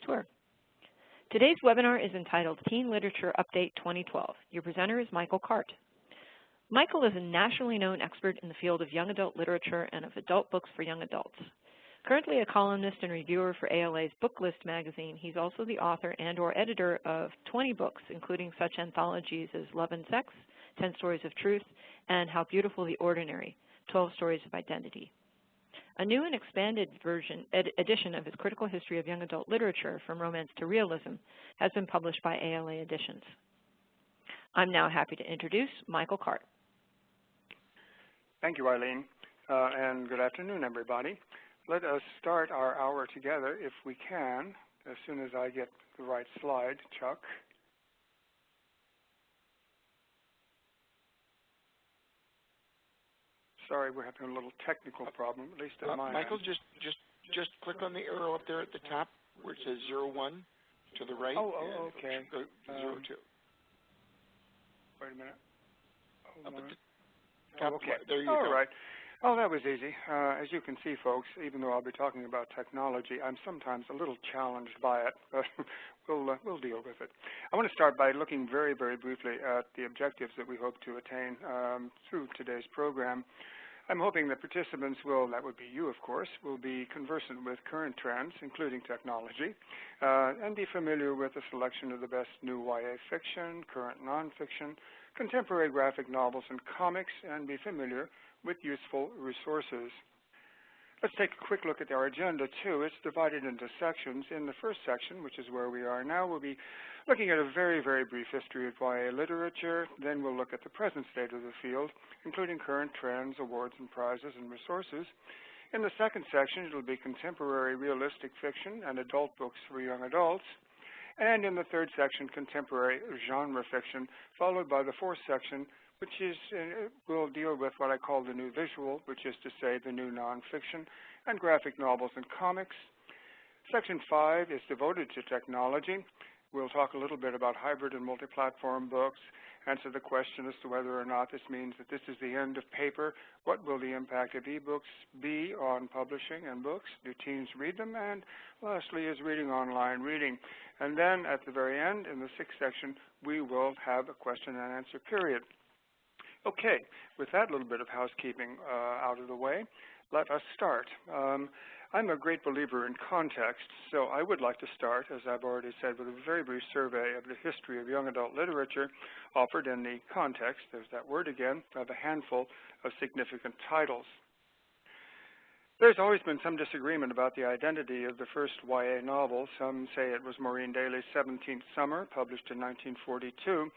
swear. Today's webinar is entitled Teen Literature Update 2012. Your presenter is Michael Cart. Michael is a nationally known expert in the field of young adult literature and of adult books for young adults. Currently a columnist and reviewer for ALA's Book List magazine, he's also the author and/or editor of 20 books, including such anthologies as Love and Sex, 10 Stories of Truth, and How Beautiful the Ordinary, 12 Stories of Identity. A new and expanded edition of his Critical History of Young Adult Literature, From Romance to Realism, has been published by ALA Editions. I'm now happy to introduce Michael Cart. Thank you, Eileen, and good afternoon, everybody. Let us start our hour together, if we can, as soon as I get the right slide, Chuck. Sorry, we're having a little technical problem, at least at my Michael, end. just click on the arrow up there at the top where it says 01 to the right. Oh, okay. 02. Wait a minute. Up at the top, okay. There you go. go. All right. Oh, that was easy. As you can see, folks, even though I'll be talking about technology, I'm sometimes a little challenged by it, but we'll deal with it. I want to start by looking very, very briefly at the objectives that we hope to attain through today's program. I'm hoping that participants will, that would be you, of course, will be conversant with current trends, including technology, and be familiar with a selection of the best new YA fiction, current nonfiction, contemporary graphic novels and comics, and be familiar with useful resources. Let's take a quick look at our agenda, too. It's divided into sections. In the first section, which is where we are now, we'll be looking at a very, very brief history of YA literature. Then we'll look at the present state of the field, including current trends, awards and prizes, and resources. In the second section, it'll be contemporary realistic fiction and adult books for young adults. And in the third section, contemporary genre fiction, followed by the fourth section, which is, will deal with what I call the new visual, which is to say the new nonfiction, and graphic novels and comics. Section 5 is devoted to technology. We'll talk a little bit about hybrid and multi-platform books, answer the question as to whether or not this means that this is the end of paper. What will the impact of ebooks be on publishing and books? Do teens read them? And lastly is reading online reading. And then at the very end, in the sixth section, we will have a question and answer period. Okay, with that little bit of housekeeping out of the way, let us start. I'm a great believer in context, so I would like to start, as I've already said, with a very brief survey of the history of young adult literature offered in the context, there's that word again, of a handful of significant titles. There's always been some disagreement about the identity of the first YA novel. Some say it was Maureen Daly's 17th Summer, published in 1942.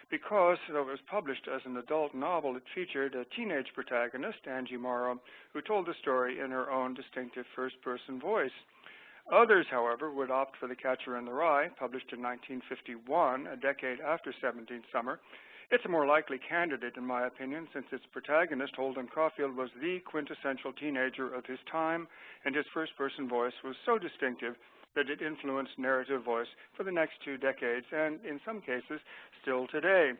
Because, though it was published as an adult novel, it featured a teenage protagonist, Angie Morrow, who told the story in her own distinctive first-person voice. Others, however, would opt for The Catcher in the Rye, published in 1951, a decade after 17th Summer. It's a more likely candidate, in my opinion, since its protagonist, Holden Caulfield, was the quintessential teenager of his time, and his first-person voice was so distinctive that it influenced narrative voice for the next 2 decades, and in some cases, still today.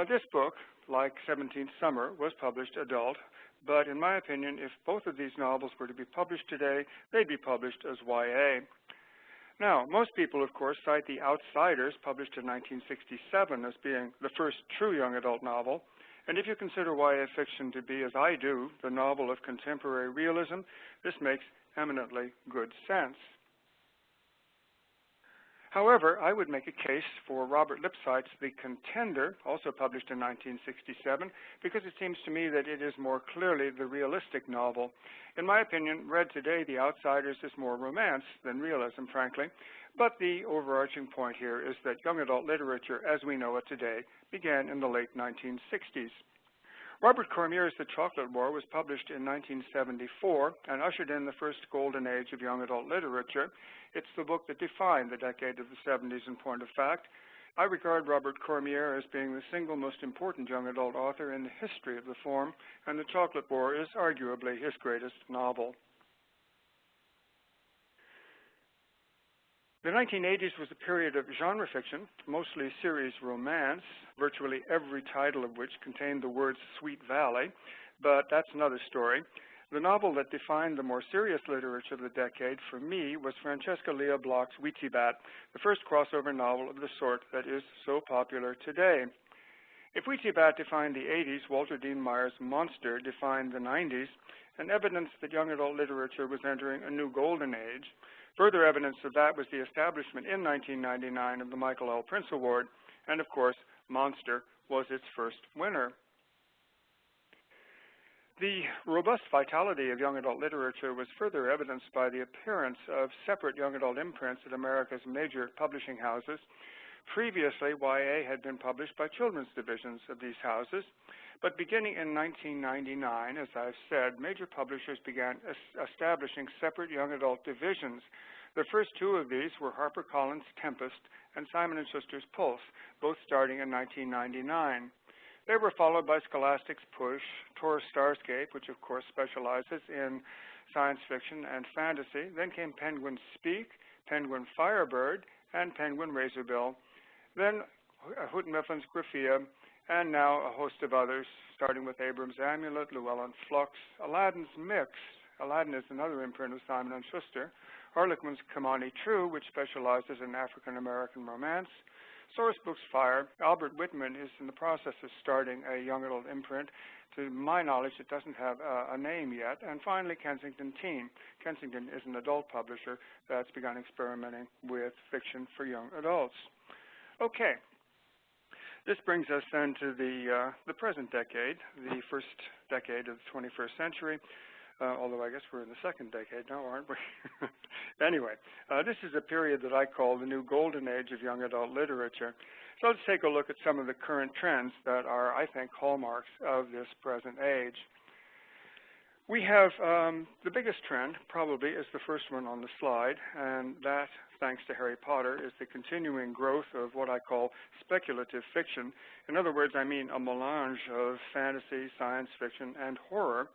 This book, like 17th Summer, was published adult, but in my opinion, if both of these novels were to be published today, they'd be published as YA. Now, most people, of course, cite The Outsiders, published in 1967, as being the first true young adult novel, and if you consider YA fiction to be, as I do, the novel of contemporary realism, this makes eminently good sense. However, I would make a case for Robert Lipsyte's The Contender, also published in 1967, because it seems to me that it is more clearly the realistic novel. In my opinion, read today, The Outsiders is more romance than realism, frankly, but the overarching point here is that young adult literature, as we know it today, began in the late 1960s. Robert Cormier's The Chocolate War was published in 1974 and ushered in the first golden age of young adult literature. It's the book that defined the decade of the 70s in point of fact. I regard Robert Cormier as being the single most important young adult author in the history of the form, and The Chocolate War is arguably his greatest novel. The 1980s was a period of genre fiction, mostly series romance, virtually every title of which contained the words Sweet Valley, but that's another story. The novel that defined the more serious literature of the decade for me was Francesca Lia Bloch's Weetzie Bat, the first crossover novel of the sort that is so popular today. If Weetzie Bat defined the 80s, Walter Dean Meyer's Monster defined the 90s, and evidence that young adult literature was entering a new golden age. Further evidence of that was the establishment in 1999 of the Michael L. Prince Award, and of course, Monster was its first winner. The robust vitality of young adult literature was further evidenced by the appearance of separate young adult imprints at America's major publishing houses. Previously, YA had been published by children's divisions of these houses, but beginning in 1999, as I've said, major publishers began establishing separate young adult divisions. The first two of these were HarperCollins' Tempest and Simon & Schuster's Pulse, both starting in 1999. They were followed by Scholastic's Push, Taurus Starscape, which of course specializes in science fiction and fantasy. Then came Penguin Speak, Penguin Firebird, and Penguin Razorbill. Then Houghton Mifflin's Graphia, and now a host of others, starting with Abrams' Amulet, Llewellyn Flux, Aladdin's Mix. Aladdin is another imprint of Simon & Schuster. Harlequin's Kamani True, which specializes in African-American romance. Source Books Fire. Albert Whitman is in the process of starting a young adult imprint. To my knowledge, it doesn't have a name yet. And finally, Kensington Teen. Kensington is an adult publisher that's begun experimenting with fiction for young adults. Okay. This brings us then to the present decade, the first decade of the 21st century. Although I guess we're in the second decade now, aren't we? Anyway, this is a period that I call the new golden age of young adult literature. So let's take a look at some of the current trends that are, I think, hallmarks of this present age. We have the biggest trend, probably, is the first one on the slide, and that, thanks to Harry Potter, is the continuing growth of what I call speculative fiction. In other words, I mean a melange of fantasy, science fiction, and horror.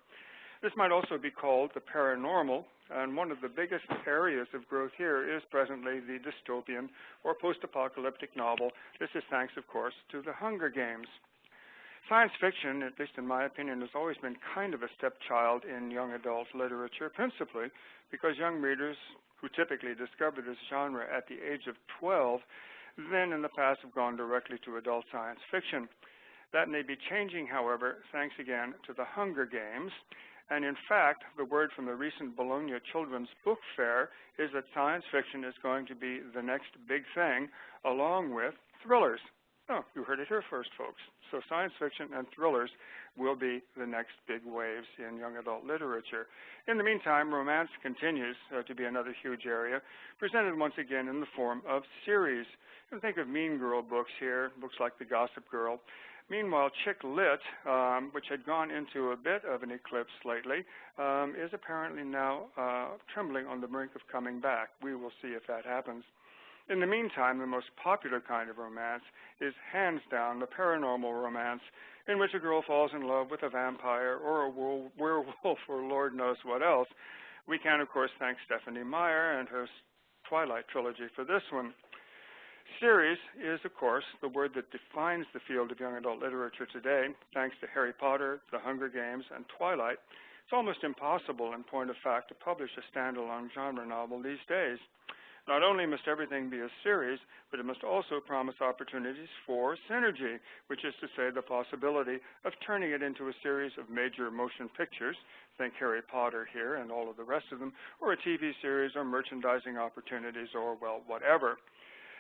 This might also be called the paranormal, and one of the biggest areas of growth here is presently the dystopian or post-apocalyptic novel. This is thanks, of course, to the Hunger Games. Science fiction, at least in my opinion, has always been kind of a stepchild in young adult literature, principally because young readers who typically discover this genre at the age of 12 then in the past have gone directly to adult science fiction. That may be changing, however, thanks again to the Hunger Games. And in fact, the word from the recent Bologna Children's Book Fair is that science fiction is going to be the next big thing, along with thrillers. Oh, you heard it here first, folks. So science fiction and thrillers will be the next big waves in young adult literature. In the meantime, romance continues to be another huge area, presented once again in the form of series. You can think of Mean Girl books here, books like The Gossip Girl. Meanwhile, chick lit, which had gone into a bit of an eclipse lately, is apparently now trembling on the brink of coming back. We will see if that happens. In the meantime, the most popular kind of romance is hands down the paranormal romance, in which a girl falls in love with a vampire or a werewolf or Lord knows what else. We can, of course, thank Stephenie Meyer and her Twilight trilogy for this one. Series is, of course, the word that defines the field of young adult literature today. Thanks to Harry Potter, The Hunger Games, and Twilight, it's almost impossible, in point of fact, to publish a standalone genre novel these days. Not only must everything be a series, but it must also promise opportunities for synergy, which is to say the possibility of turning it into a series of major motion pictures, think Harry Potter here and all of the rest of them, or a TV series or merchandising opportunities or, well, whatever.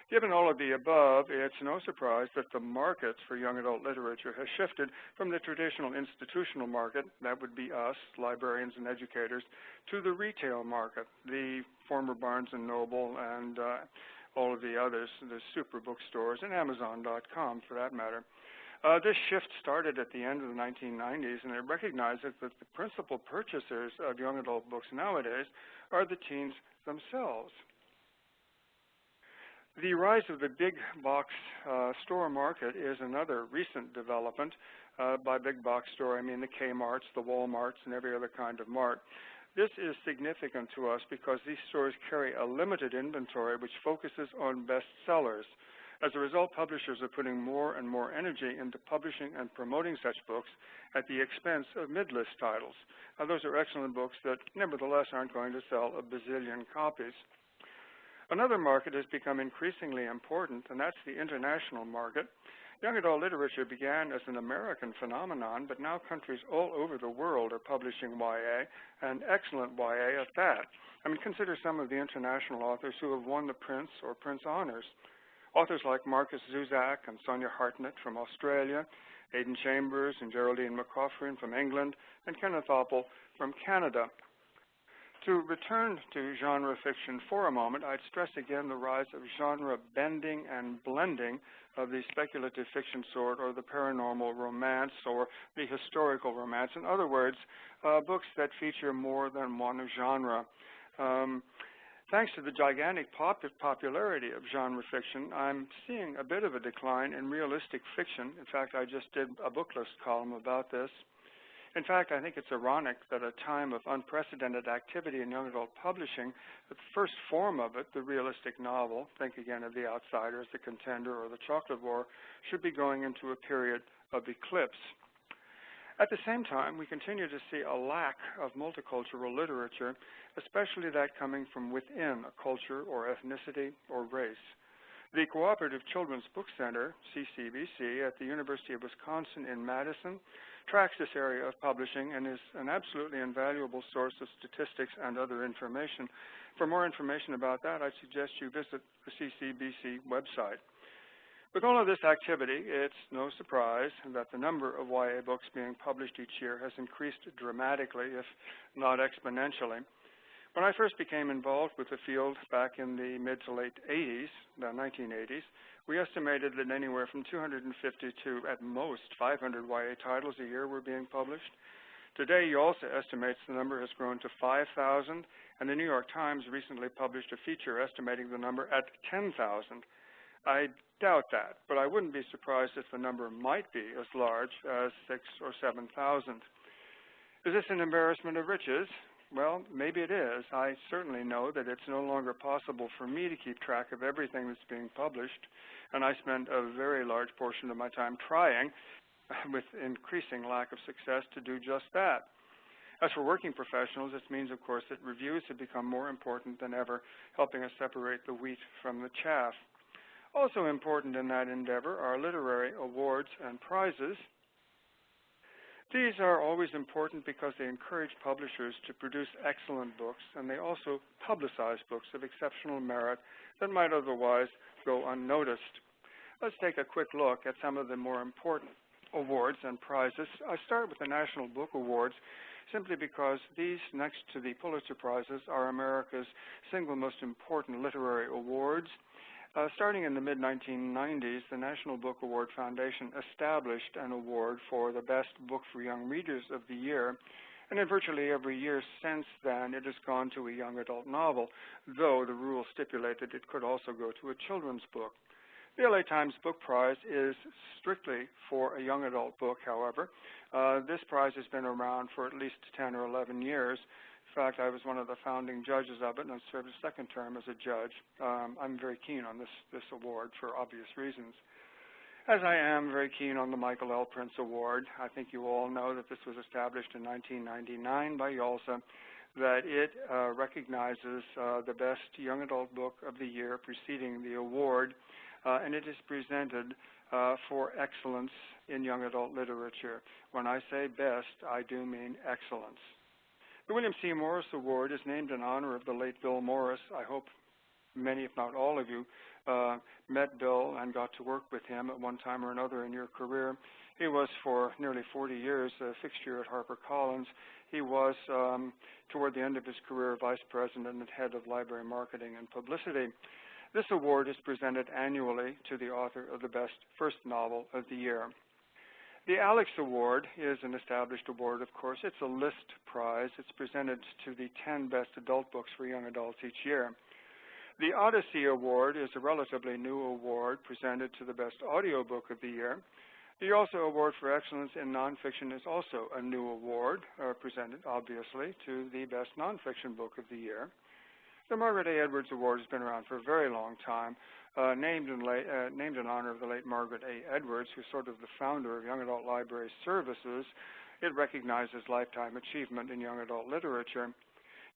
Given all of the above, it's no surprise that the markets for young adult literature has shifted from the traditional institutional market, that would be us, librarians and educators, to the retail market, the former Barnes & Noble and all of the others, the super bookstores, and Amazon.com for that matter. This shift started at the end of the 1990s, and it recognizes that the principal purchasers of young adult books nowadays are the teens themselves. The rise of the big box store market is another recent development. By big box store, I mean the Kmarts, the Walmarts, and every other kind of mart. This is significant to us because these stores carry a limited inventory which focuses on bestsellers. As a result, publishers are putting more and more energy into publishing and promoting such books at the expense of mid-list titles. Now, those are excellent books that nevertheless aren't going to sell a bazillion copies. Another market has become increasingly important, and that's the international market. Young adult literature began as an American phenomenon, but now countries all over the world are publishing YA, and excellent YA at that. I mean, consider some of the international authors who have won the Prince or Prince Honors. Authors like Marcus Zusak and Sonia Hartnett from Australia, Aidan Chambers and Geraldine McCaughren from England, and Kenneth Oppel from Canada. To return to genre fiction for a moment, I'd stress again the rise of genre bending and blending of the speculative fiction sort, or the paranormal romance, or the historical romance. In other words, books that feature more than one genre. Thanks to the gigantic popularity of genre fiction, I'm seeing a bit of a decline in realistic fiction. In fact, I just did a book list column about this. In fact, I think it's ironic that at a time of unprecedented activity in young adult publishing, the first form of it, the realistic novel, think again of The Outsiders, The Contender, or The Chocolate War, should be going into a period of eclipse. At the same time, we continue to see a lack of multicultural literature, especially that coming from within a culture or ethnicity or race. The Cooperative Children's Book Center, CCBC, at the University of Wisconsin in Madison, tracks this area of publishing and is an absolutely invaluable source of statistics and other information. For more information about that, I suggest you visit the CCBC website. With all of this activity, it's no surprise that the number of YA books being published each year has increased dramatically, if not exponentially. When I first became involved with the field back in the mid to late 80s, the 1980s, we estimated that anywhere from 250 to, at most, 500 YA titles a year were being published. Today, YALSA estimates the number has grown to 5,000, and the New York Times recently published a feature estimating the number at 10,000. I doubt that, but I wouldn't be surprised if the number might be as large as 6,000 or 7,000. Is this an embarrassment of riches? Well, maybe it is. I certainly know that it's no longer possible for me to keep track of everything that's being published, and I spend a very large portion of my time trying, with increasing lack of success, to do just that. As for working professionals, this means, of course, that reviews have become more important than ever, helping us separate the wheat from the chaff. Also important in that endeavor are literary awards and prizes. These are always important because they encourage publishers to produce excellent books, and they also publicize books of exceptional merit that might otherwise go unnoticed. Let's take a quick look at some of the more important awards and prizes. I start with the National Book Awards simply because these, next to the Pulitzer Prizes, are America's single most important literary awards. Starting in the mid-1990s, the National Book Award Foundation established an award for the best book for young readers of the year, and in virtually every year since then, it has gone to a young adult novel, though the rules stipulated it could also go to a children's book. The LA Times Book Prize is strictly for a young adult book, however. This prize has been around for at least 10 or 11 years. In fact, I was one of the founding judges of it and served a second term as a judge. I'm very keen on this award for obvious reasons. As I am very keen on the Michael L. Prince Award. I think you all know that this was established in 1999 by YALSA, that it recognizes the best young adult book of the year preceding the award, and it is presented for excellence in young adult literature. When I say best, I do mean excellence. The William C. Morris Award is named in honor of the late Bill Morris. I hope many, if not all of you, met Bill and got to work with him at one time or another in your career. He was for nearly 40 years a fixture at HarperCollins. He was, toward the end of his career, vice president and head of library marketing and publicity. This award is presented annually to the author of the best first novel of the year. The Alex Award is an established award, of course. It's a list prize. It's presented to the 10 best adult books for young adults each year. The Odyssey Award is a relatively new award presented to the best audiobook of the year. The YALSA Award for Excellence in Nonfiction is also a new award presented, obviously, to the best nonfiction book of the year. The Margaret A. Edwards Award has been around for a very long time, named in honor of the late Margaret A. Edwards, who's sort of the founder of Young Adult Library Services. It recognizes lifetime achievement in young adult literature.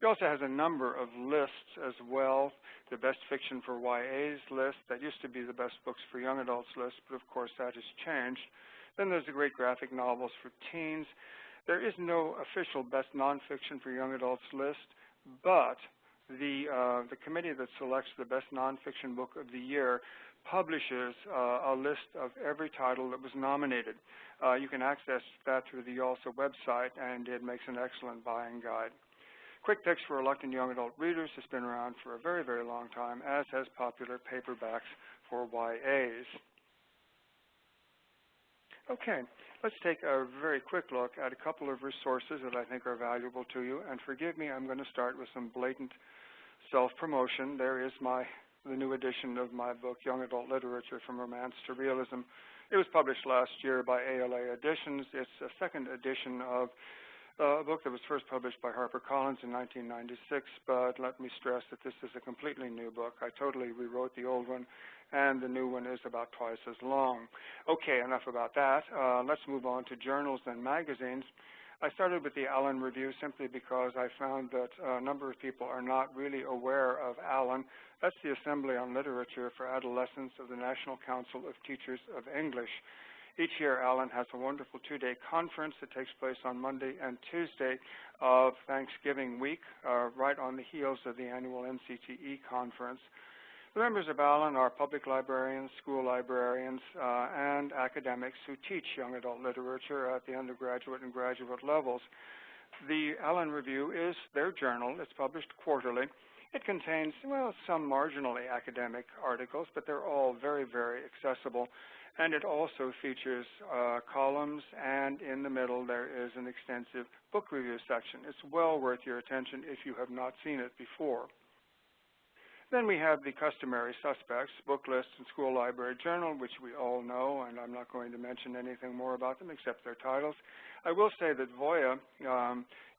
It also has a number of lists as well. The Best Fiction for YAs list, that used to be the Best Books for Young Adults list, but of course that has changed. Then there's the Great Graphic Novels for Teens. There is no official Best Nonfiction for Young Adults list, but the committee that selects the Best Nonfiction Book of the Year publishes a list of every title that was nominated. You can access that through the YALSA website, and it makes an excellent buying guide. Quick Picks for Reluctant Young Adult Readers has been around for a very, very long time, as has popular paperbacks for YAs. Okay, let's take a very quick look at a couple of resources that I think are valuable to you. And forgive me, I'm going to start with some blatant self-promotion. There is the new edition of my book, Young Adult Literature from Romance to Realism. It was published last year by ALA Editions. It's a second edition of a book that was first published by HarperCollins in 1996, but let me stress that this is a completely new book. I totally rewrote the old one, and the new one is about twice as long. Okay, enough about that. Let's move on to journals and magazines. I started with the Allen Review simply because I found that a number of people are not really aware of Allen. That's the Assembly on Literature for Adolescents of the National Council of Teachers of English. Each year, Allen has a wonderful two-day conference that takes place on Monday and Tuesday of Thanksgiving week, right on the heels of the annual NCTE conference. The members of Allen are public librarians, school librarians, and academics who teach young adult literature at the undergraduate and graduate levels. The Allen Review is their journal. It's published quarterly. It contains, well, some marginally academic articles, but they're all very, very accessible. And it also features columns, and in the middle there is an extensive book review section. It's well worth your attention if you have not seen it before. Then we have the customary suspects, Book List and School Library Journal, which we all know, and I'm not going to mention anything more about them except their titles. I will say that Voya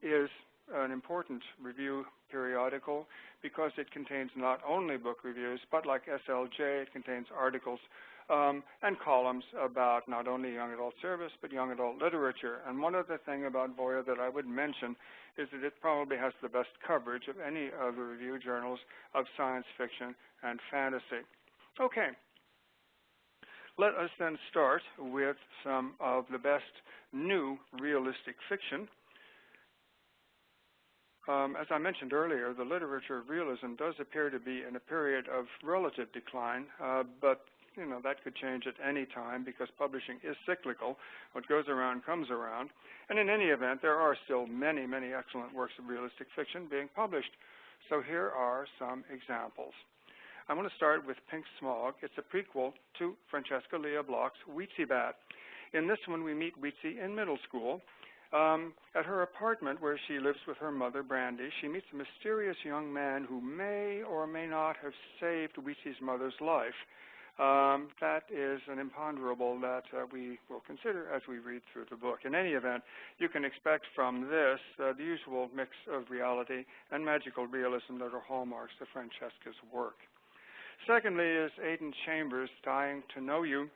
is an important review periodical because it contains not only book reviews, but like SLJ, it contains articles and columns about not only young adult service, but young adult literature. And one other thing about Voya that I would mention is that it probably has the best coverage of any of the review journals of science fiction and fantasy. Okay. Let us then start with some of the best new realistic fiction. As I mentioned earlier, the literature of realism does appear to be in a period of relative decline, but that could change at any time because publishing is cyclical. What goes around comes around. And in any event, there are still many, many excellent works of realistic fiction being published. So here are some examples. I want to start with Pink Smog. It's a prequel to Francesca Lia Bloch's Weetzie Bat. In this one, we meet Weetzie in middle school. At her apartment where she lives with her mother, Brandy, she meets a mysterious young man who may or may not have saved Weetzie's mother's life. That is an imponderable that we will consider as we read through the book. In any event, you can expect from this the usual mix of reality and magical realism that are hallmarks of Francesca's work. Secondly is Aidan Chambers' Dying to Know You.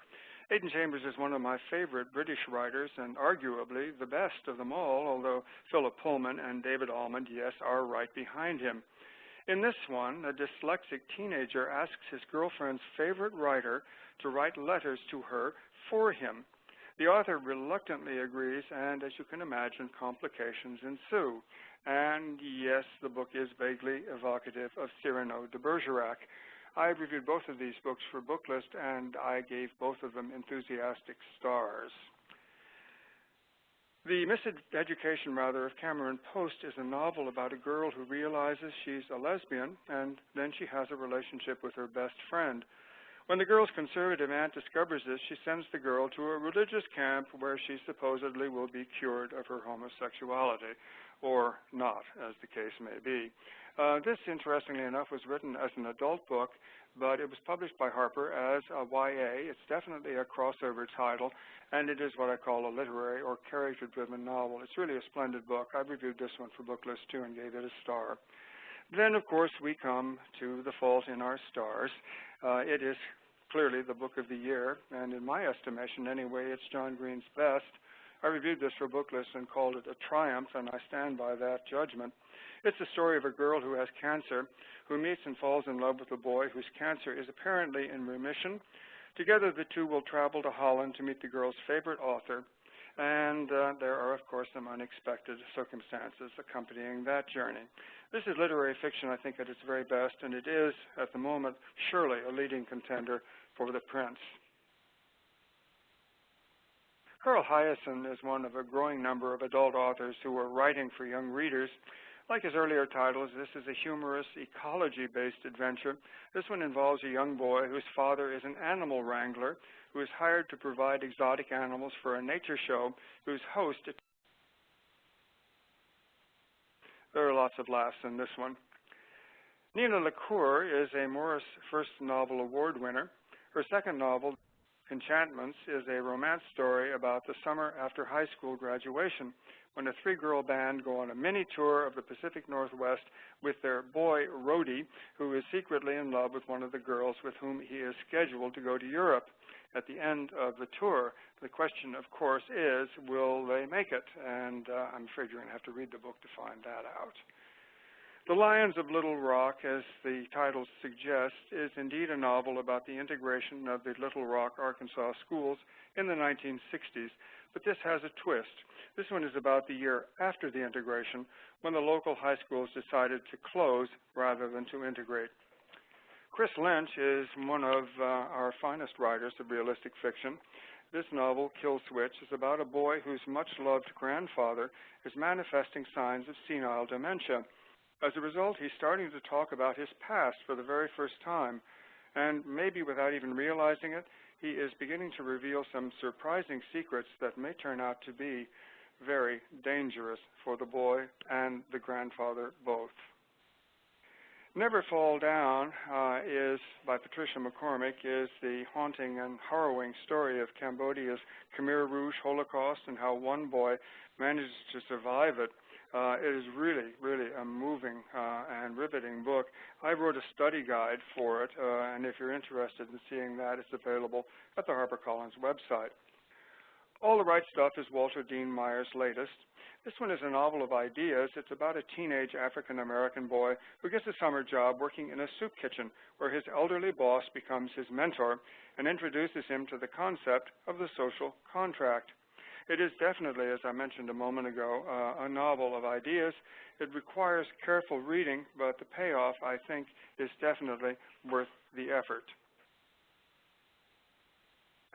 Aidan Chambers is one of my favorite British writers and arguably the best of them all, although Philip Pullman and David Almond, yes, are right behind him. In this one, a dyslexic teenager asks his girlfriend's favorite writer to write letters to her for him. The author reluctantly agrees, and as you can imagine, complications ensue. And yes, the book is vaguely evocative of Cyrano de Bergerac. I reviewed both of these books for Book List, and I gave both of them enthusiastic stars. The Miseducation, of Cameron Post is a novel about a girl who realizes she's a lesbian, and then she has a relationship with her best friend. When the girl's conservative aunt discovers this, she sends the girl to a religious camp where she supposedly will be cured of her homosexuality, or not, as the case may be. This, interestingly enough, was written as an adult book, but it was published by Harper as a YA. It's definitely a crossover title, and it is what I call a literary or character-driven novel. It's really a splendid book. I reviewed this one for Book List, too, and gave it a star. Then, of course, we come to The Fault in Our Stars. It is clearly the book of the year, and in my estimation anyway, it's John Green's best. I reviewed this for Booklist and called it a triumph, and I stand by that judgment. It's the story of a girl who has cancer, who meets and falls in love with a boy whose cancer is apparently in remission. Together, the two will travel to Holland to meet the girl's favorite author, and there are, of course, some unexpected circumstances accompanying that journey. This is literary fiction, I think, at its very best, and it is, at the moment, surely a leading contender for the Prince. Carl Hiaasen is one of a growing number of adult authors who are writing for young readers. Like his earlier titles, this is a humorous, ecology-based adventure. This one involves a young boy whose father is an animal wrangler who is hired to provide exotic animals for a nature show, whose host... There are lots of laughs in this one. Nina LaCour is a Morris First Novel Award winner. Her second novel, Enchantments, is a romance story about the summer after high school graduation, when a three-girl band go on a mini tour of the Pacific Northwest with their boy, Rhodey, who is secretly in love with one of the girls with whom he is scheduled to go to Europe. At the end of the tour, the question, of course, is, will they make it? And I'm afraid you're going to have to read the book to find that out. The Lions of Little Rock, as the title suggests, is indeed a novel about the integration of the Little Rock, Arkansas schools in the 1960s, but this has a twist. This one is about the year after the integration, when the local high schools decided to close rather than to integrate. Chris Lynch is one of our finest writers of realistic fiction. This novel, Kill Switch, is about a boy whose much-loved grandfather is manifesting signs of senile dementia. As a result, he's starting to talk about his past for the very first time, and maybe without even realizing it, he is beginning to reveal some surprising secrets that may turn out to be very dangerous for the boy and the grandfather both. Never Fall Down is, by Patricia McCormick, is the haunting and harrowing story of Cambodia's Khmer Rouge Holocaust and how one boy manages to survive it. It is really, really a moving and riveting book. I wrote a study guide for it, and if you're interested in seeing that, it's available at the HarperCollins website. All the Right Stuff is Walter Dean Meyer's latest. This one is a novel of ideas. It's about a teenage African-American boy who gets a summer job working in a soup kitchen where his elderly boss becomes his mentor and introduces him to the concept of the social contract. It is definitely, as I mentioned a moment ago, a novel of ideas. It requires careful reading, but the payoff, I think, is definitely worth the effort.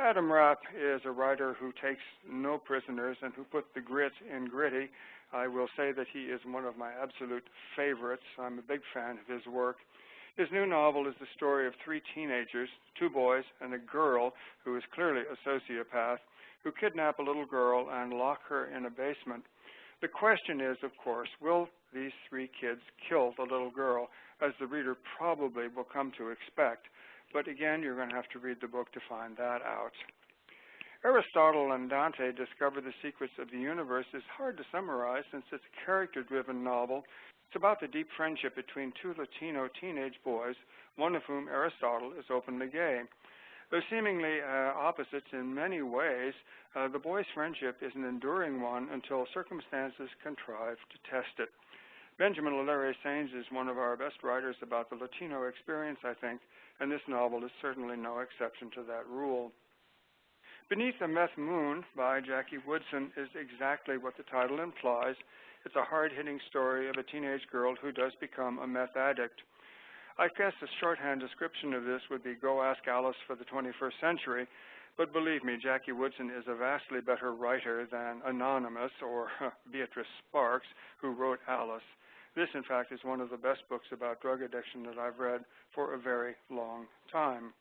Adam Rapp is a writer who takes no prisoners and who put the grit in gritty. I will say that he is one of my absolute favorites. I'm a big fan of his work. His new novel is the story of three teenagers, two boys and a girl who is clearly a sociopath, who kidnap a little girl and lock her in a basement. The question is, of course, will these three kids kill the little girl, as the reader probably will come to expect? But again, you're going to have to read the book to find that out. Aristotle and Dante Discover the Secrets of the Universe is hard to summarize since it's a character-driven novel. It's about the deep friendship between two Latino teenage boys, one of whom, Aristotle, is openly gay. Though seemingly opposites in many ways, the boys' friendship is an enduring one until circumstances contrive to test it. Benjamin Larry Sainz is one of our best writers about the Latino experience, I think, and this novel is certainly no exception to that rule. Beneath a Meth Moon by Jackie Woodson is exactly what the title implies. It's a hard-hitting story of a teenage girl who does become a meth addict. I guess a shorthand description of this would be Go Ask Alice for the 21st Century, but believe me, Jackie Woodson is a vastly better writer than Anonymous or Beatrice Sparks, who wrote Alice. This, in fact, is one of the best books about drug addiction that I've read for a very long time.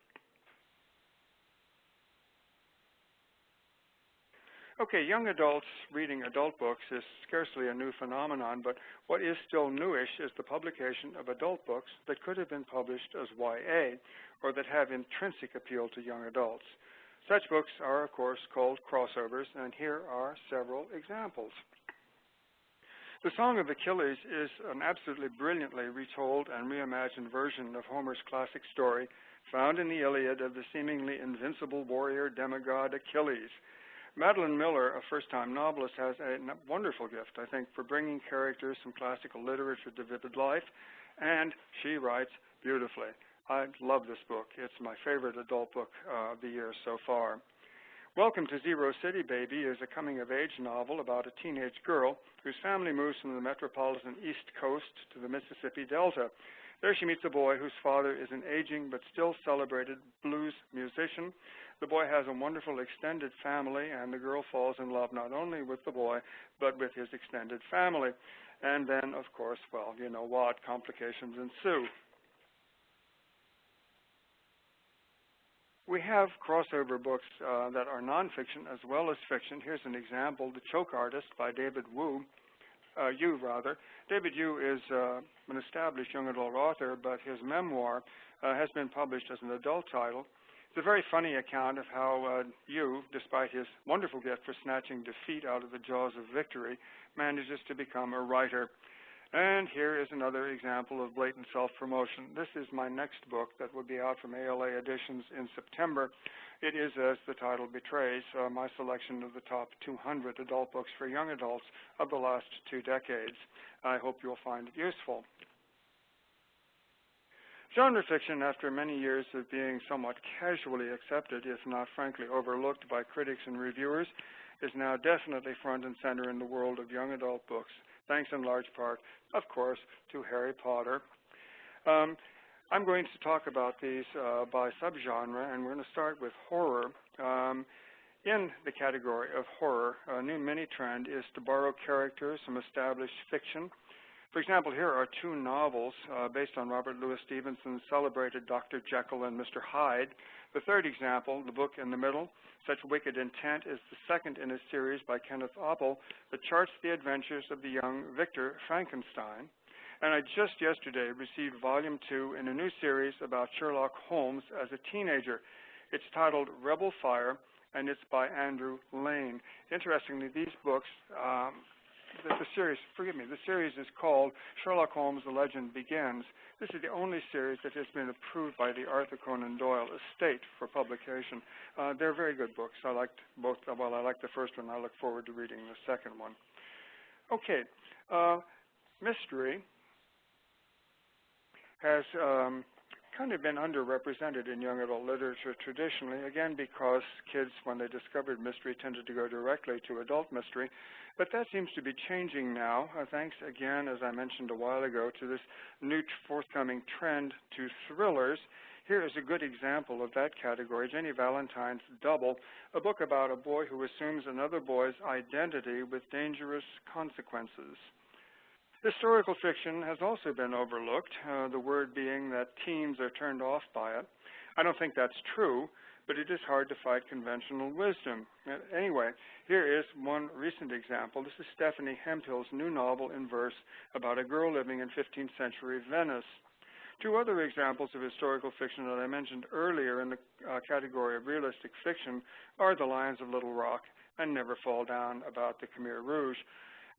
Okay, young adults reading adult books is scarcely a new phenomenon, but what is still newish is the publication of adult books that could have been published as YA, or that have intrinsic appeal to young adults. Such books are, of course, called crossovers, and here are several examples. The Song of Achilles is an absolutely brilliantly retold and reimagined version of Homer's classic story, found in the Iliad, of the seemingly invincible warrior demigod Achilles. Madeline Miller, a first-time novelist, has a wonderful gift, I think, for bringing characters from classical literature to vivid life, and she writes beautifully. I love this book. It's my favorite adult book of the year so far. Welcome to Zero City Baby is a coming-of-age novel about a teenage girl whose family moves from the metropolitan East Coast to the Mississippi Delta. There she meets a boy whose father is an aging but still celebrated blues musician. The boy has a wonderful extended family, and the girl falls in love not only with the boy, but with his extended family. And then, of course, well, you know what, complications ensue. We have crossover books that are nonfiction as well as fiction. Here's an example, The Choke Artist by David Yu. David Yu is an established young adult author, but his memoir has been published as an adult title. It's a very funny account of how Yu, despite his wonderful gift for snatching defeat out of the jaws of victory, manages to become a writer. And here is another example of blatant self-promotion. This is my next book that will be out from ALA Editions in September. It is, as the title betrays, my selection of the top 200 adult books for young adults of the last 2 decades. I hope you'll find it useful. Genre fiction, after many years of being somewhat casually accepted, if not frankly overlooked by critics and reviewers, is now definitely front and center in the world of young adult books, thanks in large part, of course, to Harry Potter. I'm going to talk about these by subgenre, and we're going to start with horror. In the category of horror, a new mini-trend is to borrow characters from established fiction. For example, here are 2 novels based on Robert Louis Stevenson's celebrated Dr. Jekyll and Mr. Hyde. The third example, the book in the middle, Such Wicked Intent, is the second in a series by Kenneth Oppel that charts the adventures of the young Victor Frankenstein. And I just yesterday received Volume 2 in a new series about Sherlock Holmes as a teenager. It's titled Rebel Fire, and it's by Andrew Lane. Interestingly, these books, the series is called Sherlock Holmes, The Legend Begins. This is the only series that has been approved by the Arthur Conan Doyle estate for publication. They're very good books. I liked both. Well, I liked the first one. I look forward to reading the second one. Okay, mystery has kind of been underrepresented in young adult literature traditionally, again because kids, when they discovered mystery, tended to go directly to adult mystery. But that seems to be changing now, thanks again, as I mentioned a while ago, to this new forthcoming trend to thrillers. Here is a good example of that category, Jenny Valentine's Double, a book about a boy who assumes another boy's identity with dangerous consequences. Historical fiction has also been overlooked, the word being that teens are turned off by it. I don't think that's true, but it is hard to fight conventional wisdom. Anyway, here is one recent example. This is Stephanie Hemphill's new novel in verse about a girl living in 15th century Venice. 2 other examples of historical fiction that I mentioned earlier in the category of realistic fiction are The Lions of Little Rock and Never Fall Down about the Khmer Rouge.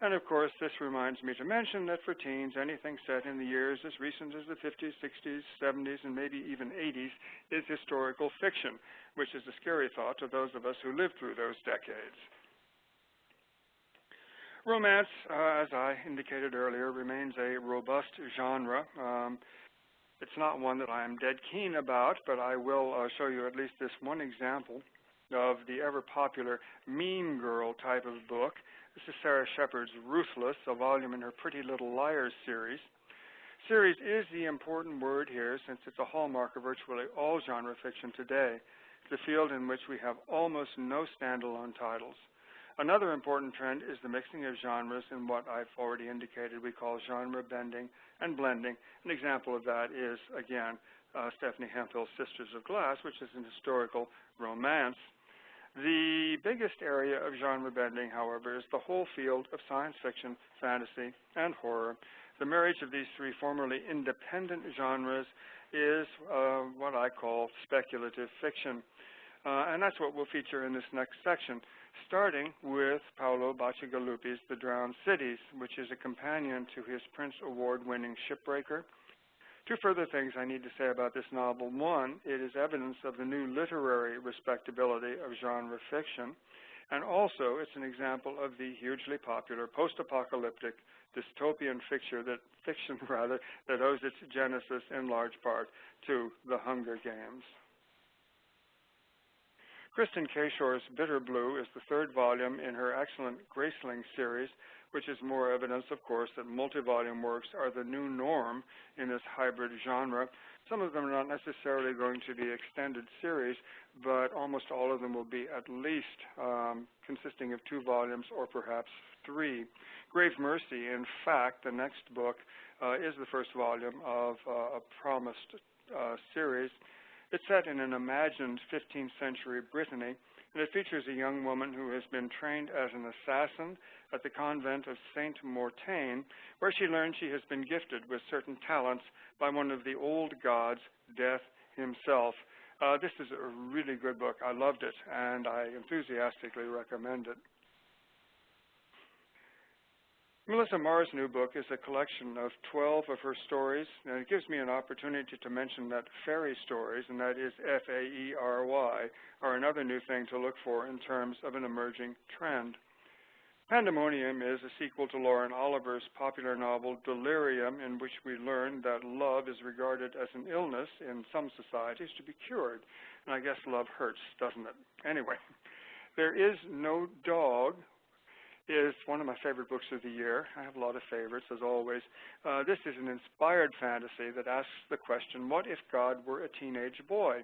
And of course, this reminds me to mention that for teens, anything set in the years as recent as the 50s, 60s, 70s, and maybe even 80s is historical fiction, which is a scary thought to those of us who lived through those decades. Romance, as I indicated earlier, remains a robust genre. It's not one that I am dead keen about, but I will show you at least this one example of the ever-popular Mean Girl type of book. This is Sarah Shepard's Ruthless, a volume in her Pretty Little Liars series. Series is the important word here, since it's a hallmark of virtually all genre fiction today. It's a field in which we have almost no standalone titles. Another important trend is the mixing of genres in what I've already indicated we call genre bending and blending. An example of that is, again, Stephanie Hemphill's Sisters of Glass, which is an historical romance. The biggest area of genre bending, however, is the whole field of science fiction, fantasy, and horror. The marriage of these 3 formerly independent genres is what I call speculative fiction. And that's what we'll feature in this next section, starting with Paolo Bacigalupi's The Drowned Cities, which is a companion to his Prince Award-winning Shipbreaker. Two further things I need to say about this novel. One, it is evidence of the new literary respectability of genre fiction, and also it's an example of the hugely popular post-apocalyptic dystopian fiction that owes its genesis in large part to The Hunger Games. Kristin Cashore's Bitter Blue is the third volume in her excellent Graceling series, which is more evidence, of course, that multi-volume works are the new norm in this hybrid genre. Some of them are not necessarily going to be extended series, but almost all of them will be at least consisting of 2 volumes or perhaps 3. Grave Mercy, in fact, the next book, is the first volume of a promised series. It's set in an imagined 15th century Brittany, and it features a young woman who has been trained as an assassin at the convent of Saint Mortaine, where she learns she has been gifted with certain talents by one of the old gods, Death himself. This is a really good book. I loved it, and I enthusiastically recommend it. Melissa Marr's new book is a collection of 12 of her stories, and it gives me an opportunity to mention that fairy stories, and that is F-A-E-R-Y, are another new thing to look for in terms of an emerging trend. Pandemonium is a sequel to Lauren Oliver's popular novel Delirium, in which we learn that love is regarded as an illness in some societies to be cured. And I guess love hurts, doesn't it? Anyway, There Is No Dog is one of my favorite books of the year. I have a lot of favorites, as always. This is an inspired fantasy that asks the question, what if God were a teenage boy?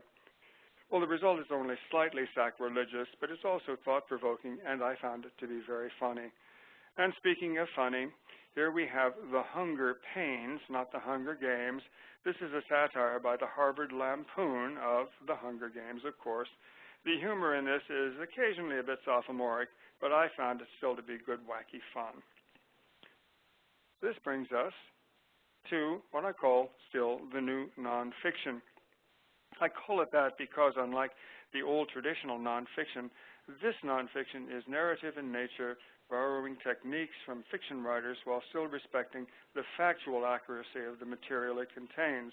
Well, the result is only slightly sacrilegious, but it's also thought-provoking, and I found it to be very funny. And speaking of funny, here we have The Hunger Pains, not The Hunger Games. This is a satire by the Harvard Lampoon of The Hunger Games, of course. The humor in this is occasionally a bit sophomoric, but I found it still to be good, wacky fun. This brings us to what I call still the new nonfiction. I call it that because, unlike the old traditional nonfiction, this nonfiction is narrative in nature, borrowing techniques from fiction writers while still respecting the factual accuracy of the material it contains.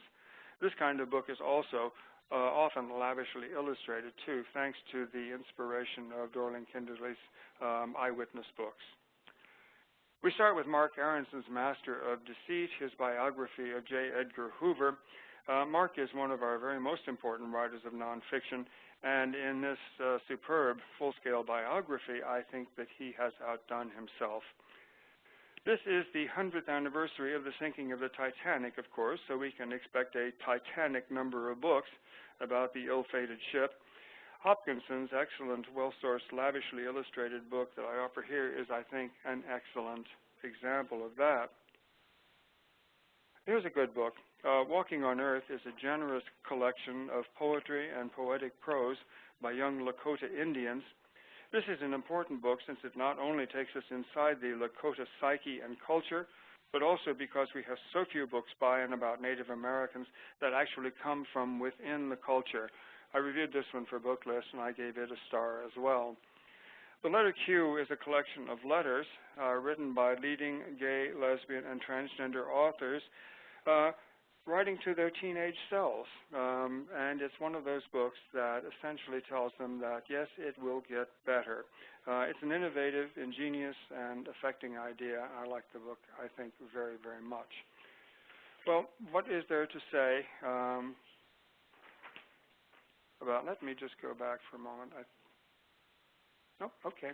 This kind of book is also often lavishly illustrated, too, thanks to the inspiration of Dorling Kindersley's eyewitness books. We start with Mark Aronson's Master of Deceit, his biography of J. Edgar Hoover. Mark is one of our very most important writers of nonfiction, and in this superb full-scale biography, I think that he has outdone himself. This is the 100th anniversary of the sinking of the Titanic, of course, so we can expect a titanic number of books about the ill-fated ship. Hopkinson's excellent, well-sourced, lavishly illustrated book that I offer here is, I think, an excellent example of that. Here's a good book. Walking on Earth is a generous collection of poetry and poetic prose by young Lakota Indians. This is an important book since it not only takes us inside the Lakota psyche and culture, but also because we have so few books by and about Native Americans that actually come from within the culture. I reviewed this one for Booklist, and I gave it a star as well. The Letter Q is a collection of letters written by leading gay, lesbian, and transgender authors writing to their teenage selves. And it's one of those books that essentially tells them that, yes, it will get better. It's an innovative, ingenious, and affecting idea. I like the book, I think, very, very much. Well, what is there to say about, let me just go back for a moment. Okay.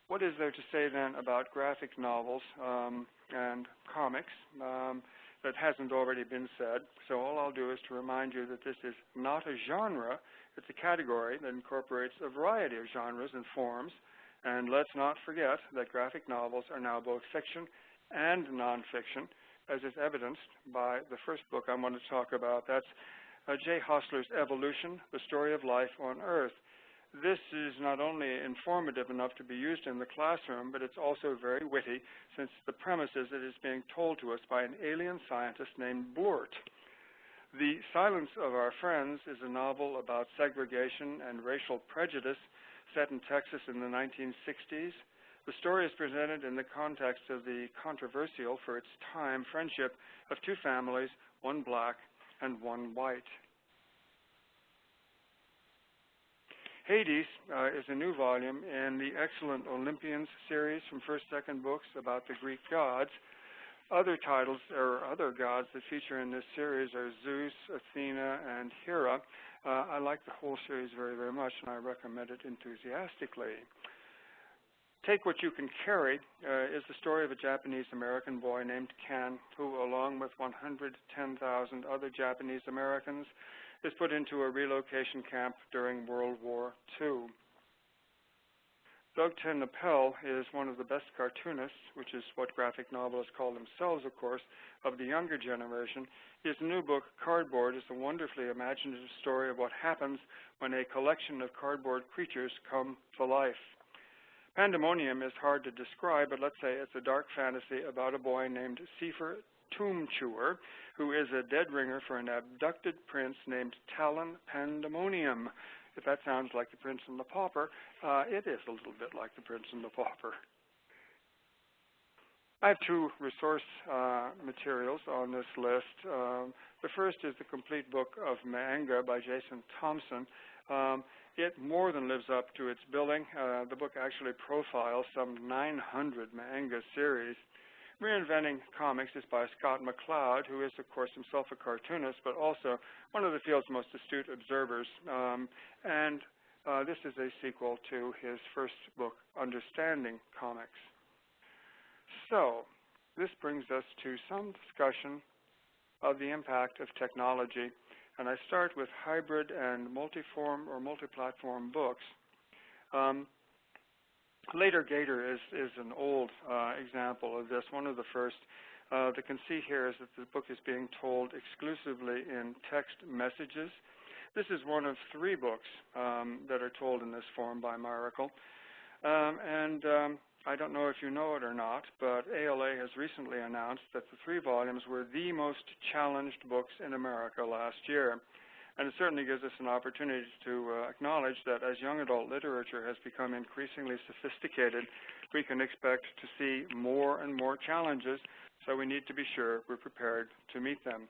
What is there to say then about graphic novels and comics that hasn't already been said? So all I'll do is to remind you that this is not a genre. It's a category that incorporates a variety of genres and forms. And let's not forget that graphic novels are now both fiction and nonfiction, as is evidenced by the first book I want to talk about. That's Jay Hostler's Evolution, The Story of Life on Earth. This is not only informative enough to be used in the classroom, but it's also very witty, since the premise is that it's being told to us by an alien scientist named Blort. The Silence of Our Friends is a novel about segregation and racial prejudice set in Texas in the 1960s. The story is presented in the context of the controversial, for its time, friendship of two families, one black and one white. Hades is a new volume in the excellent Olympians series from first, second books about the Greek gods. Other titles, or other gods that feature in this series are Zeus, Athena, and Hera. I like the whole series very, very much, and I recommend it enthusiastically. Take What You Can Carry is the story of a Japanese-American boy named Ken, who, along with 110,000 other Japanese Americans, is put into a relocation camp during World War II. Doug TenNapel is one of the best cartoonists, which is what graphic novelists call themselves, of course, of the younger generation. His new book, Cardboard, is a wonderfully imaginative story of what happens when a collection of cardboard creatures come to life. Pandemonium is hard to describe, but let's say it's a dark fantasy about a boy named Seifer Tomb Chewer, who is a dead ringer for an abducted prince named Talon Pandemonium. If that sounds like The Prince and the Pauper, it is a little bit like The Prince and the Pauper. I have two resource materials on this list. The first is the complete book of Maanga by Jason Thompson. It more than lives up to its billing. The book actually profiles some 900 Maanga series. Reinventing Comics is by Scott McCloud, who is, of course, himself a cartoonist, but also one of the field's most astute observers. This is a sequel to his first book, Understanding Comics. So, this brings us to some discussion of the impact of technology. And I start with hybrid and multiform or multi-platform books. Later Gator is an old example of this. One of the first that can see here is that the book is being told exclusively in text messages. This is one of three books that are told in this form by Miracle. I don't know if you know it or not, but ALA has recently announced that the 3 volumes were the most challenged books in America last year. And it certainly gives us an opportunity to acknowledge that as young adult literature has become increasingly sophisticated, we can expect to see more and more challenges, so we need to be sure we're prepared to meet them.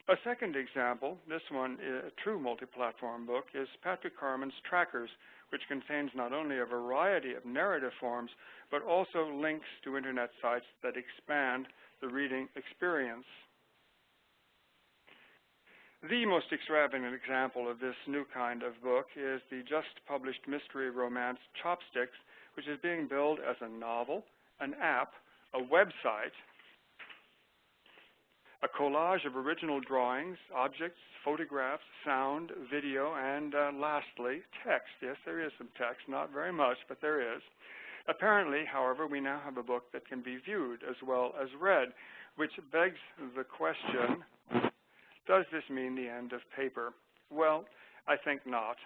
A second example, this one, a true multi-platform book, is Patrick Carman's Trackers, which contains not only a variety of narrative forms, but also links to Internet sites that expand the reading experience. The most extravagant example of this new kind of book is the just-published mystery romance Chopsticks, which is being billed as a novel, an app, a website, a collage of original drawings, objects, photographs, sound, video, and lastly, text. Yes, there is some text, not very much, but there is. Apparently, however, we now have a book that can be viewed as well as read, which begs the question, does this mean the end of paper? Well, I think not.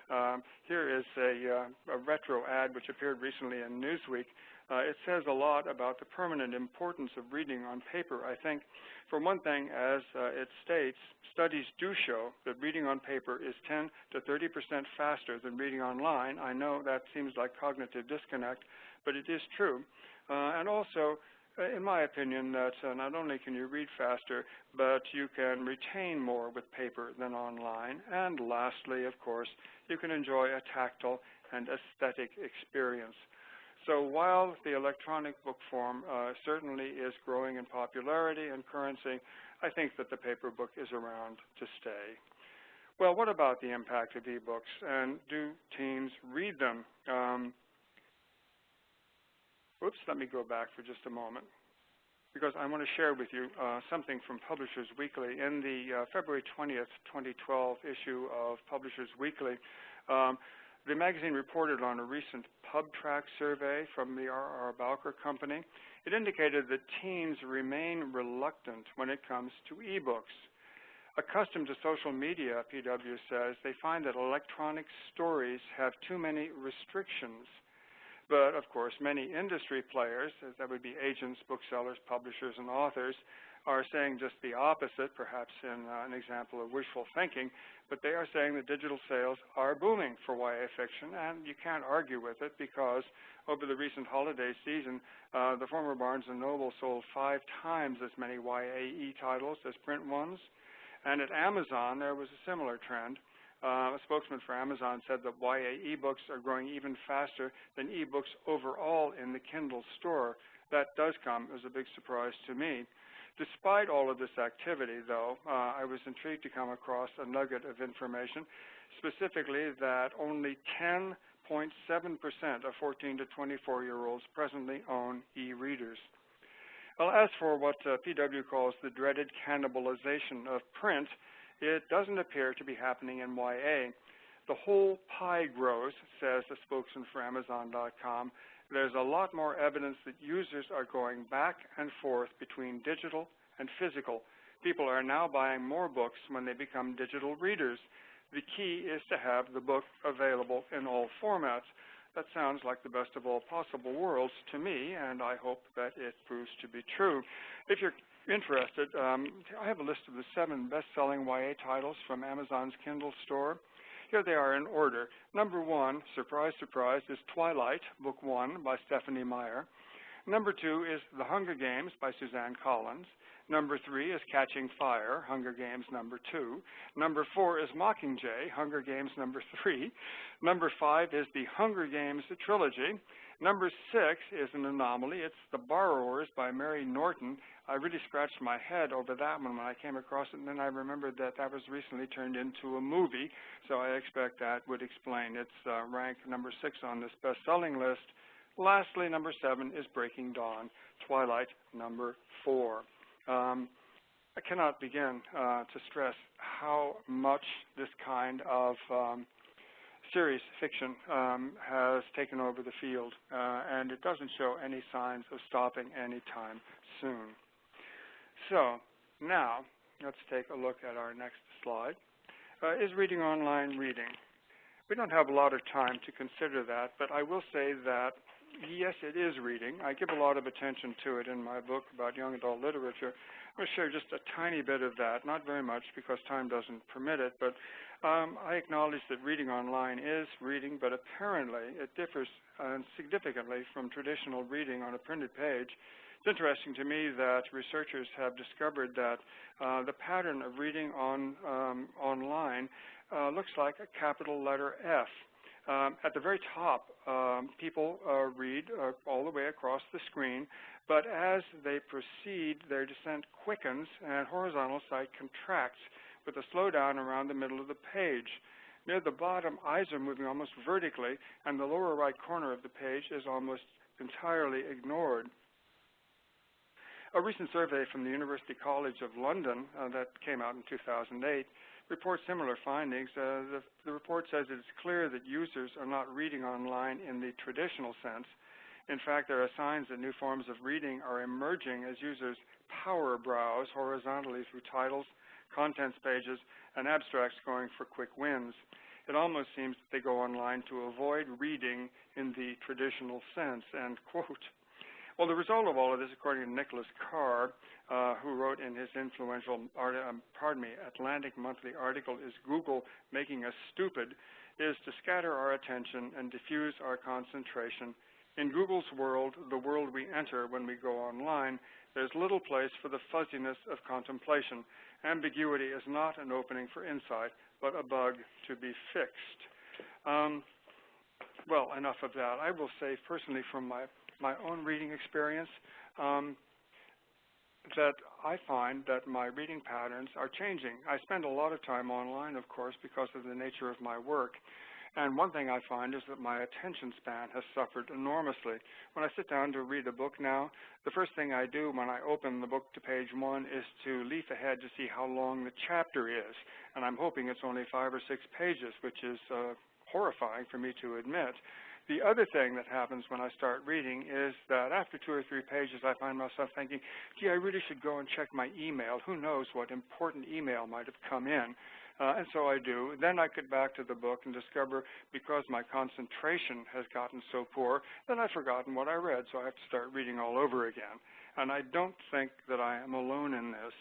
Here is a retro ad which appeared recently in Newsweek. It says a lot about the permanent importance of reading on paper. I think, for one thing, as it states, studies do show that reading on paper is 10 to 30% faster than reading online. I know that seems like cognitive disconnect, but it is true. And also, in my opinion, that not only can you read faster, but you can retain more with paper than online. And lastly, of course, you can enjoy a tactile and aesthetic experience. So while the electronic book form certainly is growing in popularity and currency, I think that the paper book is around to stay. Well, what about the impact of e-books, and do teens read them? Let me go back for just a moment, because I want to share with you something from Publishers Weekly. In the February 20th, 2012 issue of Publishers Weekly, the magazine reported on a recent PubTrack survey from the R.R. Bowker Company. It indicated that teens remain reluctant when it comes to e-books. Accustomed to social media, PW says, they find that electronic stories have too many restrictions. But, of course, many industry players, that would be agents, booksellers, publishers, and authors, are saying just the opposite, perhaps in an example of wishful thinking, but they are saying that digital sales are booming for YA fiction, and you can't argue with it because over the recent holiday season, the former Barnes & Noble sold 5 times as many YA e-titles as print ones. And at Amazon, there was a similar trend. A spokesman for Amazon said that YA e-books are growing even faster than e-books overall in the Kindle store. That does come as a big surprise to me. Despite all of this activity, though, I was intrigued to come across a nugget of information, specifically that only 10.7% of 14 to 24-year-olds presently own e-readers. Well, as for what PW calls the dreaded cannibalization of print, it doesn't appear to be happening in YA. The whole pie grows, says the spokesman for Amazon.com. There's a lot more evidence that users are going back and forth between digital and physical. People are now buying more books when they become digital readers. The key is to have the book available in all formats. That sounds like the best of all possible worlds to me, and I hope that it proves to be true. If you're interested, I have a list of the 7 best-selling YA titles from Amazon's Kindle store. Here they are in order. Number 1, surprise, surprise, is Twilight, Book 1 by Stephanie Meyer. Number 2 is The Hunger Games by Suzanne Collins. Number 3 is Catching Fire, Hunger Games number 2. Number 4 is Mockingjay, Hunger Games number 3. Number 5 is The Hunger Games trilogy. Number 6 is an anomaly. It's The Borrowers by Mary Norton. I really scratched my head over that one when I came across it, and then I remembered that that was recently turned into a movie, so I expect that would explain its rank number 6 on this best-selling list. Lastly, number 7 is Breaking Dawn, Twilight number 4. I cannot begin to stress how much this kind of series fiction has taken over the field, and it doesn't show any signs of stopping anytime soon. So now let's take a look at our next slide. Is reading online reading? We don't have a lot of time to consider that, but I will say that yes, it is reading. I give a lot of attention to it in my book about young adult literature. I'm going to share just a tiny bit of that, not very much because time doesn't permit it, but I acknowledge that reading online is reading, but apparently it differs significantly from traditional reading on a printed page. It's interesting to me that researchers have discovered that the pattern of reading online looks like a capital letter F. At the very top, people read all the way across the screen, but as they proceed, their descent quickens and horizontal sight contracts with a slowdown around the middle of the page. Near the bottom, eyes are moving almost vertically, and the lower right corner of the page is almost entirely ignored. A recent survey from the University College of London that came out in 2008 reports similar findings. The report says it's clear that users are not reading online in the traditional sense. In fact, there are signs that new forms of reading are emerging as users power browse horizontally through titles, contents pages, and abstracts going for quick wins. It almost seems that they go online to avoid reading in the traditional sense, end quote. Well, the result of all of this, according to Nicholas Carr, who wrote in his influential Atlantic Monthly article, Is Google Making Us Stupid?, is to scatter our attention and diffuse our concentration. In Google's world, the world we enter when we go online, there's little place for the fuzziness of contemplation. Ambiguity is not an opening for insight, but a bug to be fixed. Well, enough of that. I will say personally from my own reading experience that I find that my reading patterns are changing. I spend a lot of time online, of course, because of the nature of my work. And one thing I find is that my attention span has suffered enormously. When I sit down to read a book now, the first thing I do when I open the book to page 1 is to leaf ahead to see how long the chapter is. And I'm hoping it's only 5 or 6 pages, which is horrifying for me to admit. The other thing that happens when I start reading is that after 2 or 3 pages, I find myself thinking, gee, I really should go and check my email. Who knows what important email might have come in? And so I do. Then I get back to the book and discover, because my concentration has gotten so poor, that I've forgotten what I read, so I have to start reading all over again. and I don't think that I am alone in this.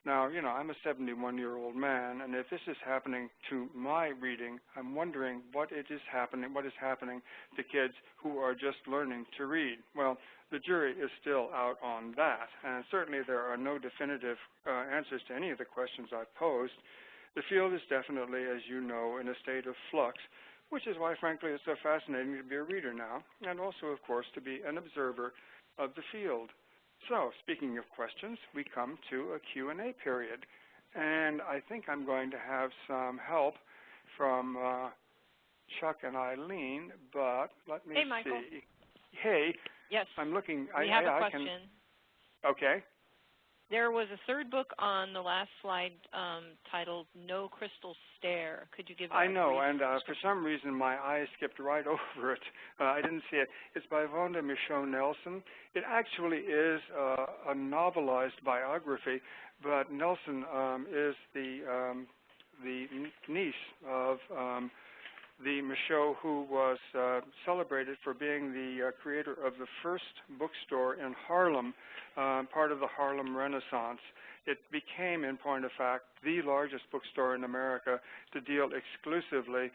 Now, I'm a 71-year-old man, and if this is happening to my reading, I'm wondering what is happening to kids who are just learning to read. Well, the jury is still out on that, and certainly there are no definitive answers to any of the questions I've posed. The field is definitely, as you know, in a state of flux, which is why, frankly, it's so fascinating to be a reader now, and also, of course, to be an observer of the field. So, speaking of questions, we come to a Q&A period, and I think I'm going to have some help from Chuck and Eileen, but let me Hey, Michael. see. Hey. Yes. I'm looking. We have a question. Okay. There was a third book on the last slide titled No Crystal Stare. Could you give that I know, a and for some reason my eyes skipped right over it. I didn't see it. It's by Vonda Michaud Nelson. It actually is a novelized biography, but Nelson is the niece of the Michaud, who was celebrated for being the creator of the first bookstore in Harlem, part of the Harlem Renaissance. It became, in point of fact, the largest bookstore in America to deal exclusively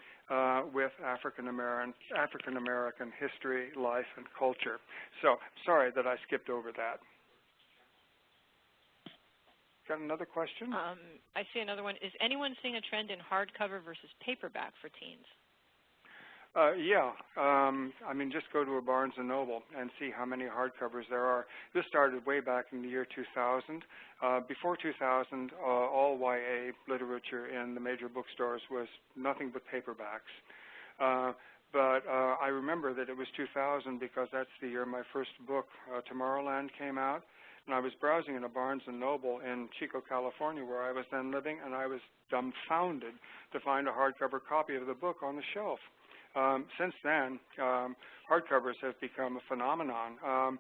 with African American history, life, and culture. So, sorry that I skipped over that. Got another question? I see another one. Is anyone seeing a trend in hardcover versus paperback for teens? Yeah. I mean, just go to a Barnes & Noble and see how many hardcovers there are. This started way back in the year 2000. Before 2000, all YA literature in the major bookstores was nothing but paperbacks. But I remember that it was 2000 because that's the year my first book, Tomorrowland, came out. And I was browsing in a Barnes & Noble in Chico, California, where I was then living, and I was dumbfounded to find a hardcover copy of the book on the shelf. Since then, hardcovers have become a phenomenon.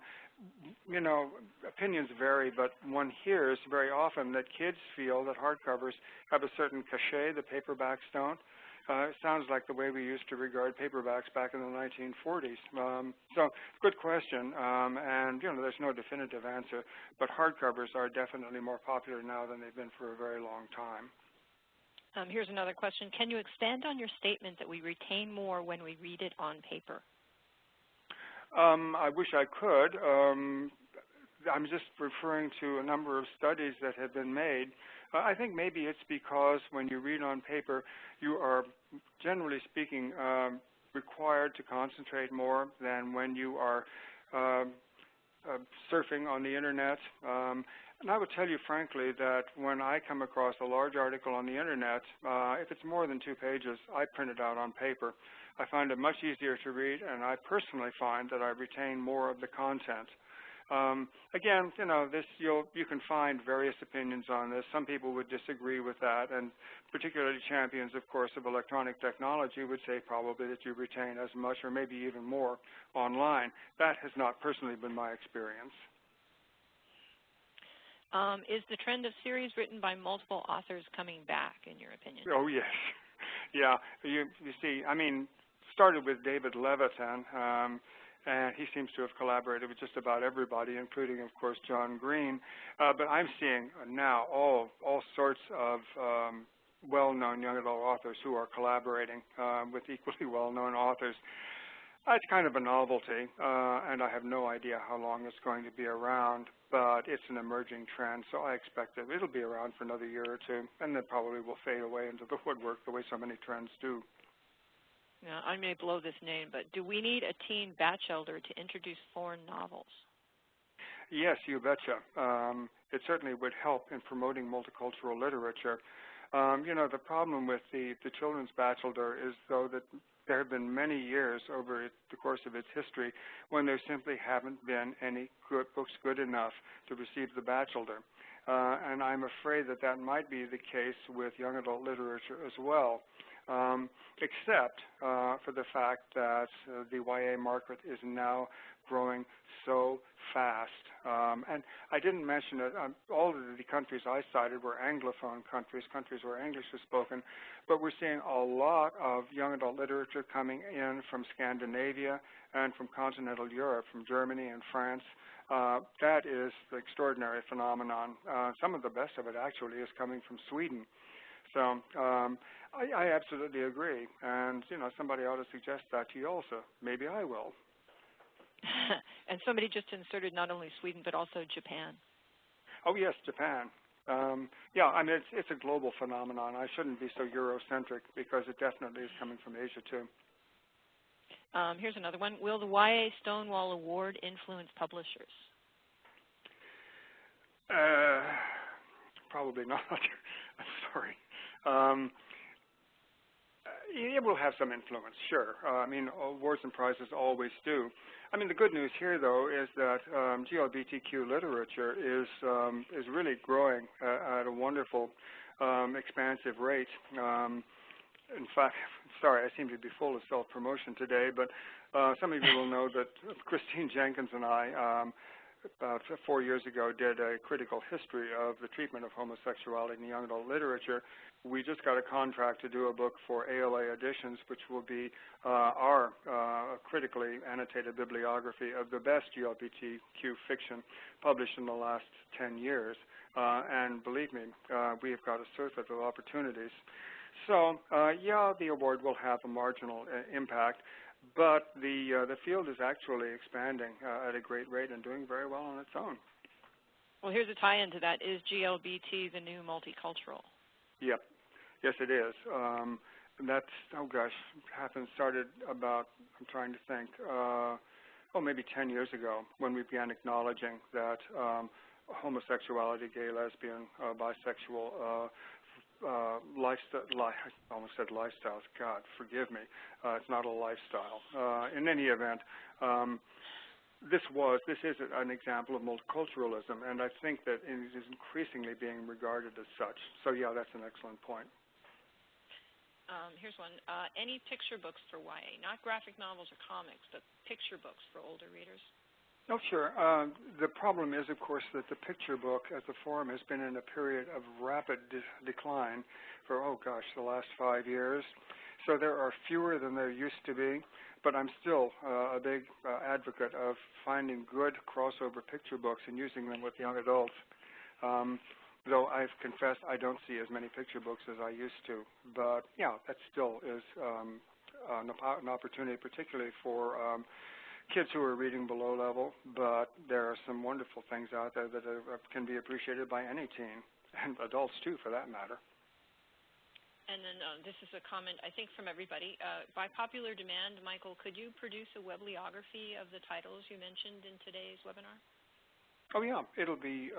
Opinions vary, but one hears very often that kids feel that hardcovers have a certain cachet that paperbacks don't. It sounds like the way we used to regard paperbacks back in the 1940s. So, good question, and there's no definitive answer, but hardcovers are definitely more popular now than they've been for a very long time. Here's another question. Can you expand on your statement that we retain more when we read it on paper? I wish I could. I'm just referring to a number of studies that have been made. I think maybe it's because when you read on paper, you are, generally speaking, required to concentrate more than when you are surfing on the Internet. And I would tell you frankly that when I come across a large article on the Internet, if it's more than 2 pages, I print it out on paper. I find it much easier to read, and I personally find that I retain more of the content. Again, you can find various opinions on this. Some people would disagree with that, and particularly champions, of course, of electronic technology would say probably that you retain as much or maybe even more online. That has not personally been my experience. Is the trend of series written by multiple authors coming back, in your opinion? Oh, yes. Yeah. You see, I mean, started with David Levitan, and he seems to have collaborated with just about everybody, including, of course, John Green. But I'm seeing now all sorts of well-known young adult authors who are collaborating with equally well-known authors. It's kind of a novelty, and I have no idea how long it's going to be around, but it's an emerging trend, so I expect that it'll be around for another year or two, and then probably will fade away into the woodwork the way so many trends do. Now, I may blow this name, but do we need a teen Batchelder to introduce foreign novels? Yes, you betcha. It certainly would help in promoting multicultural literature. The problem with the children's Batchelder is, though, that there have been many years over the course of its history when there simply haven't been any good books good enough to receive the Batchelder. And I'm afraid that might be the case with young adult literature as well. except for the fact that the YA market is now growing so fast. And I didn't mention it. All of the countries I cited were Anglophone countries, countries where English is spoken, but we're seeing a lot of young adult literature coming in from Scandinavia and from continental Europe, from Germany and France. That is the extraordinary phenomenon. Some of the best of it actually is coming from Sweden. So I absolutely agree. And, somebody ought to suggest that to you also. Maybe I will. And somebody just inserted not only Sweden, but also Japan. Oh, yes, Japan. Yeah, I mean, it's a global phenomenon. I shouldn't be so Eurocentric because it definitely is coming from Asia, too. Here's another one. Will the YA Stonewall Award influence publishers? Probably not. I'm sorry. It will have some influence, sure. I mean, awards and prizes always do. I mean, the good news here, though, is that GLBTQ literature is really growing at a wonderful, expansive rate. In fact, sorry, I seem to be full of self-promotion today, but some of you will know that Christine Jenkins and I, about 4 years ago, did a critical history of the treatment of homosexuality in young adult literature. We just got a contract to do a book for ALA Editions, which will be our critically annotated bibliography of the best GLBTQ fiction published in the last 10 years. And believe me, we have got a surfeit of opportunities. So, yeah, the award will have a marginal impact, but the field is actually expanding at a great rate and doing very well on its own. Well, here's a tie-in to that. Is GLBT the new multicultural? Yep. Yes, it is. That's, oh gosh, started about, I'm trying to think, maybe 10 years ago when we began acknowledging that homosexuality, gay, lesbian, bisexual, I almost said lifestyles. God, forgive me. It's not a lifestyle. In any event, this is an example of multiculturalism, and I think that it is increasingly being regarded as such. So, yeah, that's an excellent point. Here's one. Any picture books for YA? Not graphic novels or comics, but picture books for older readers? Oh, sure. The problem is, of course, that the picture book as a form has been in a period of rapid decline for, the last 5 years. So there are fewer than there used to be, but I'm still a big advocate of finding good crossover picture books and using them with young adults. Though I've confessed I don't see as many picture books as I used to. But, yeah, that still is an opportunity, particularly for kids who are reading below level, but there are some wonderful things out there that can be appreciated by any teen, and adults too, for that matter. And then this is a comment, I think, from everybody. By popular demand, Michael, could you produce a webliography of the titles you mentioned in today's webinar? Oh, yeah. It'll be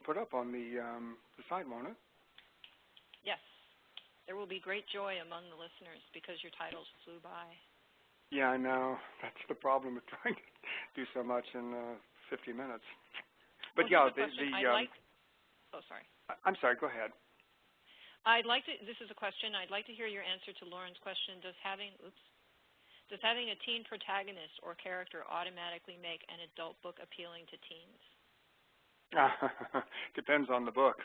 put up on the site, won't it? Yes. There will be great joy among the listeners because your titles flew by. Yeah, I know. That's the problem with trying to do so much in 50 minutes. But well, yeah, sorry. I'm sorry. Go ahead. This is a question. I'd like to hear your answer to Lauren's question. Does having a teen protagonist or character automatically make an adult book appealing to teens? Depends on the book.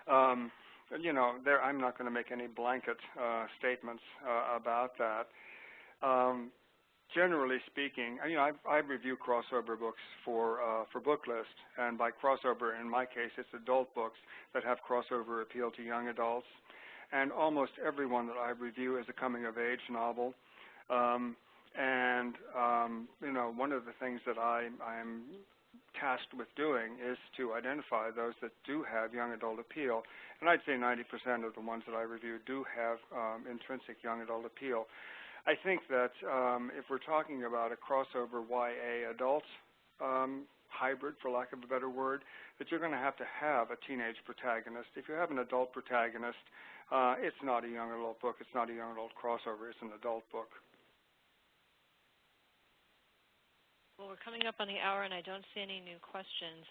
I'm not going to make any blanket statements about that. Generally speaking, I review crossover books for Booklist, and by crossover, in my case, it's adult books that have crossover appeal to young adults. And almost every one that I review is a coming-of-age novel. One of the things that I'm tasked with doing is to identify those that do have young adult appeal. And I'd say 90% of the ones that I review do have intrinsic young adult appeal. I think that if we're talking about a crossover YA adult hybrid, for lack of a better word, that you're going to have a teenage protagonist. If you have an adult protagonist, it's not a young adult book. It's not a young adult crossover. It's an adult book. Well, Well, we're coming up on the hour, and I don't see any new questions.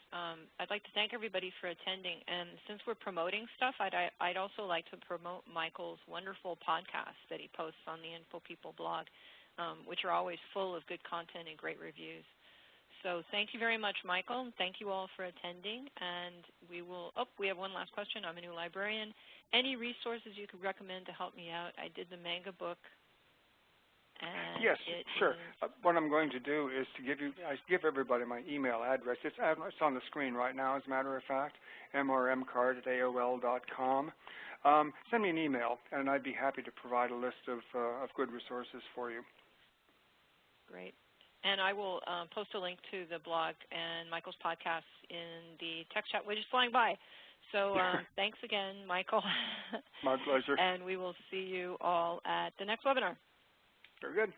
I'd like to thank everybody for attending. And since we're promoting stuff, I'd also like to promote Michael's wonderful podcasts that he posts on the Info People blog, which are always full of good content and great reviews. So thank you very much, Michael, and thank you all for attending. And we have one last question. I'm a new librarian. Any resources you could recommend to help me out? I did the manga book. And yes, sure. What I'm going to do is to give everybody my email address. It's on the screen right now, as a matter of fact, mrmcart@aol.com. Send me an email, and I'd be happy to provide a list of good resources for you. Great. And I will post a link to the blog and Michael's podcast in the text chat, which is flying by. So thanks again, Michael. My pleasure. And we will see you all at the next webinar. Very good.